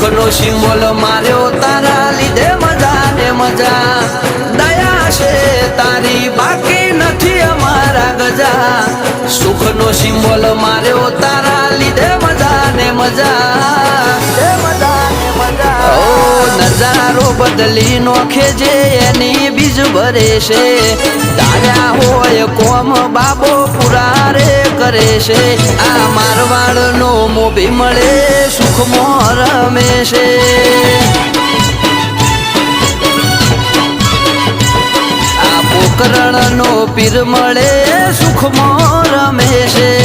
સુખનો symbol માર્યો તારા લીધે મજા ને મજા દયા છે તારી બાકી નથી અમારા ગજા સુખનો સિમ્બોલ માર્યો તારા લીધે મજા ને મજા નજારો બદલી નોખે જે એની બીજ ભરે છે દાડા હોય કોમ બાબો પૂરા રે કરે છે આ મારવાડ નો મોભી મળે સુખમાં રમે છે આ પોકરણ નો પીર મળે સુખમાં રમે છે